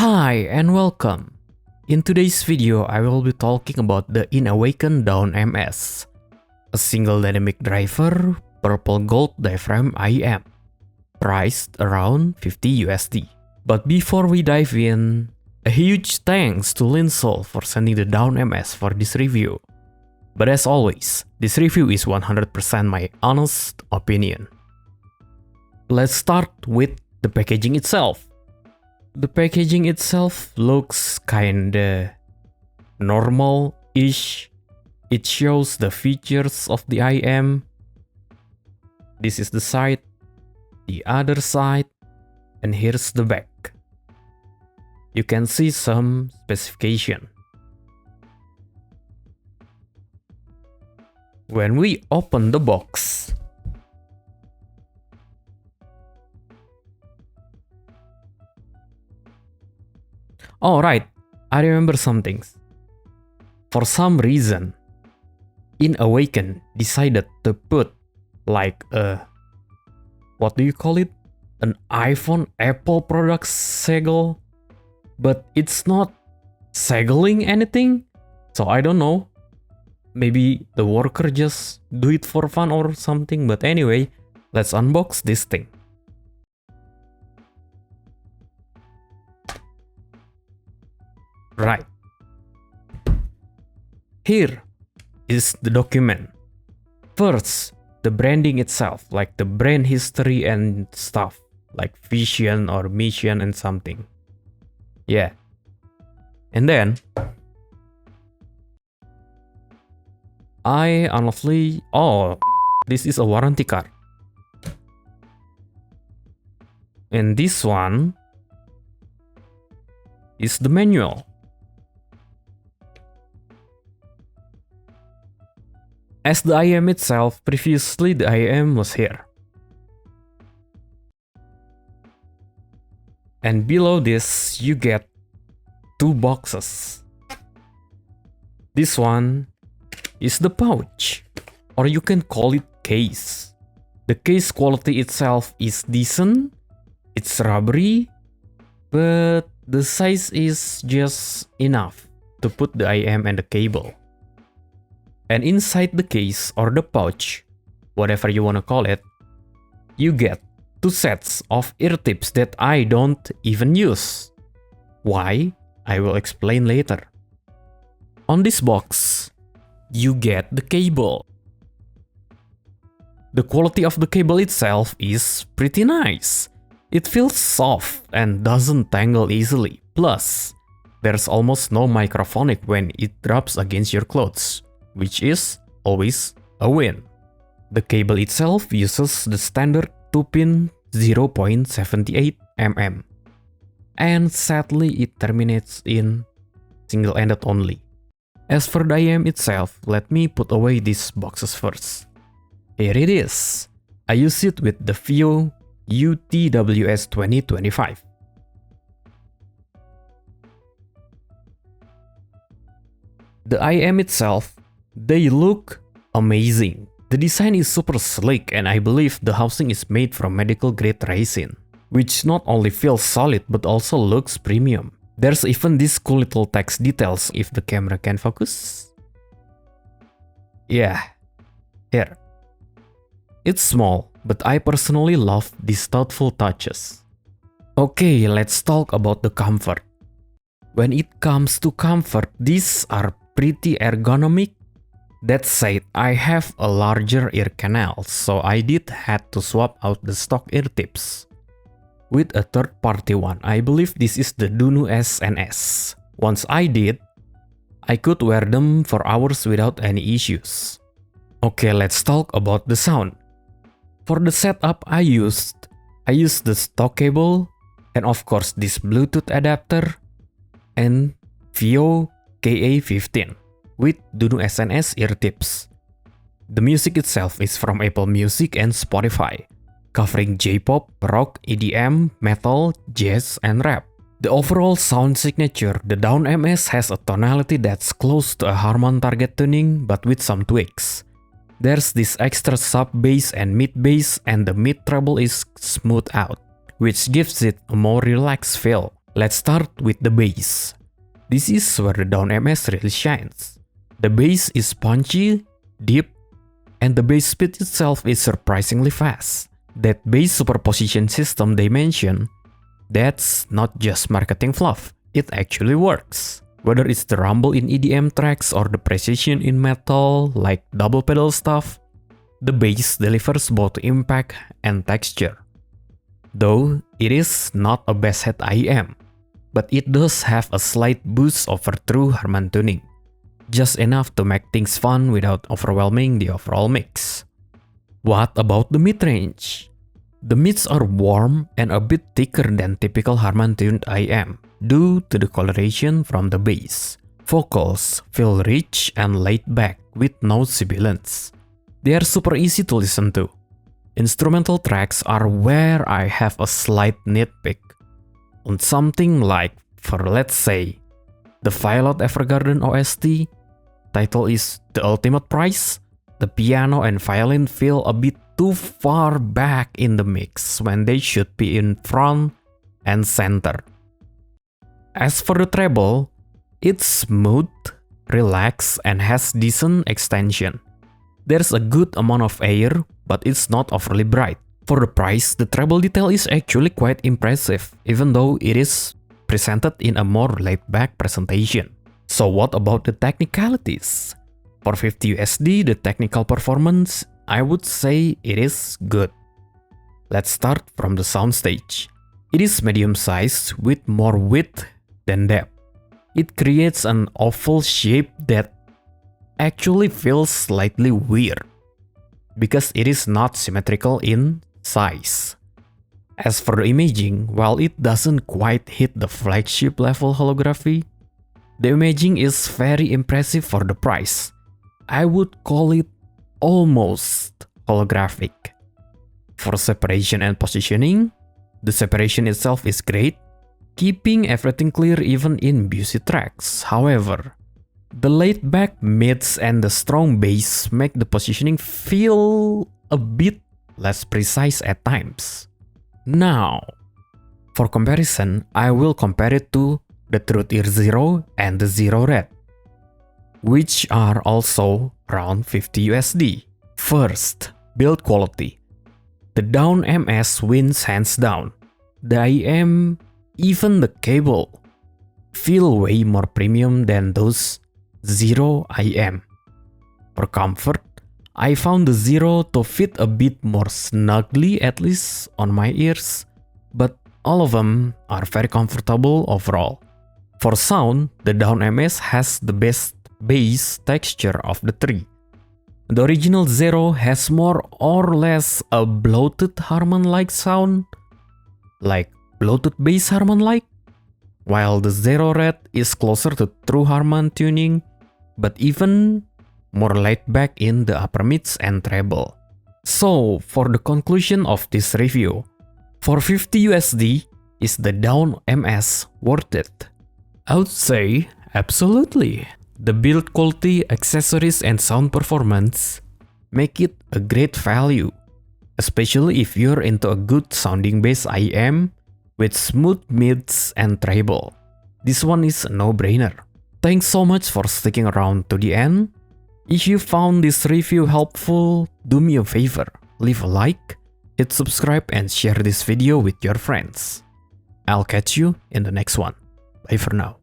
Hi and welcome. In today's video, I will be talking about the InAwaken DAWN Ms, a single dynamic driver purple gold diaphragm IEM, priced around 50 USD. But before we dive in, a huge thanks to Linsol for sending the DAWN Ms for this review. But as always, this review is 100% my honest opinion. Let's start with the packaging itself. The packaging itself looks kinda normal-ish. It shows the features of the IEM. This is the side, the other side, and here's the back. You can see some specification. When we open the box, alright, I remember some things. For some reason, InAwaken decided to put like what do you call it? An iPhone Apple product segel, but it's not segeling anything, so I don't know. Maybe the worker just do it for fun or something, but anyway, let's unbox this thing. Right. Here is the document. First, the branding itself, like the brand history and stuff, like vision or mission and something. Yeah. And then, I honestly, this is a warranty card. And this one is the manual. As the IEM itself, previously the IEM was here. And below this, you get two boxes. This one is the pouch, or you can call it case. The case quality itself is decent, it's rubbery, but the size is just enough to put the IEM and the cable. And inside the case or the pouch, whatever you wanna call it, you get two sets of ear tips that I don't even use. Why? I will explain later. On this box, you get the cable. The quality of the cable itself is pretty nice. It feels soft and doesn't tangle easily. Plus, there's almost no microphonic when it rubs against your clothes, which is always a win. The cable itself uses the standard 2-pin 0.78 mm, and sadly it terminates in single-ended only. As for the IEM itself, let me put away these boxes first. Here it is. I use it with the Vio UTWS 2025. The IEM itself, they look amazing. The design is super sleek, and I believe the housing is made from medical grade resin, which not only feels solid but also looks premium. There's even these cool little text details if the camera can focus. Yeah, here. It's small, but I personally love these thoughtful touches. Okay, let's talk about the comfort. When it comes to comfort, these are pretty ergonomic. That said, I have a larger ear canal, so I did had to swap out the stock ear tips with a third-party one. I believe this is the DAWN SNS. Once I did, I could wear them for hours without any issues. Okay, let's talk about the sound. For the setup I used the stock cable, and of course this Bluetooth adapter, and Vio KA15 with DAWN SNS ear tips. The music itself is from Apple Music and Spotify, covering J-pop, rock, EDM, metal, jazz, and rap. The overall sound signature, the DAWN Ms has a tonality that's close to a Harman Target tuning but with some tweaks. There's this extra sub-bass and mid-bass, and the mid-treble is smoothed out, which gives it a more relaxed feel. Let's start with the bass. This is where the DAWN MS really shines. The bass is punchy, deep, and the bass speed itself is surprisingly fast. That bass superposition system they mention, that's not just marketing fluff, it actually works. Whether it's the rumble in EDM tracks or the precision in metal like double pedal stuff, the bass delivers both impact and texture. Though it is not a bass head IEM, but it does have a slight boost over true Harman tuning, just enough to make things fun without overwhelming the overall mix. What about the mid-range? The mids are warm and a bit thicker than typical Harman-tuned IEM due to the coloration from the bass. Vocals feel rich and laid back with no sibilance. They are super easy to listen to. Instrumental tracks are where I have a slight nitpick. On something like, for let's say, the Violet Evergarden OST, title is The Ultimate Prize, the piano and violin feel a bit too far back in the mix when they should be in front and center. As for the treble, it's smooth, relaxed, and has decent extension. There's a good amount of air, but it's not overly bright. For the price, the treble detail is actually quite impressive, even though it is presented in a more laid-back presentation. So what about the technicalities? For 50 USD, the technical performance, I would say it is good. Let's start from the soundstage. It is medium-sized with more width than depth. It creates an oval shape that actually feels slightly weird because it is not symmetrical in size. As for the imaging, while it doesn't quite hit the flagship level holography, the imaging is very impressive for the price. I would call it almost holographic. For separation and positioning, the separation itself is great, keeping everything clear even in busy tracks. However, the laid-back mids and the strong bass make the positioning feel a bit less precise at times. Now, for comparison, I will compare it to the Truth Ear Zero and the Zero Red, which are also around 50 USD. First, build quality. The DAWN MS wins hands down. The IEM, even the cable, feel way more premium than those Zero IEM. For comfort, I found the Zero to fit a bit more snugly, at least on my ears, but all of them are very comfortable overall. For sound, the DAWN MS has the best bass texture of the three. The original Zero has more or less a bloated Harman-like sound, like bloated bass Harman-like, while the Zero Red is closer to true Harman tuning, but even more laid back in the upper mids and treble. So, for the conclusion of this review, for 50 USD, is the DAWN MS worth it? I would say absolutely. The build quality, accessories, and sound performance make it a great value, especially if you're into a good sounding bass IEM with smooth mids and treble. This one is a no-brainer. Thanks so much for sticking around to the end. If you found this review helpful, do me a favor, leave a like, hit subscribe, and share this video with your friends. I'll catch you in the next one. Bye for now.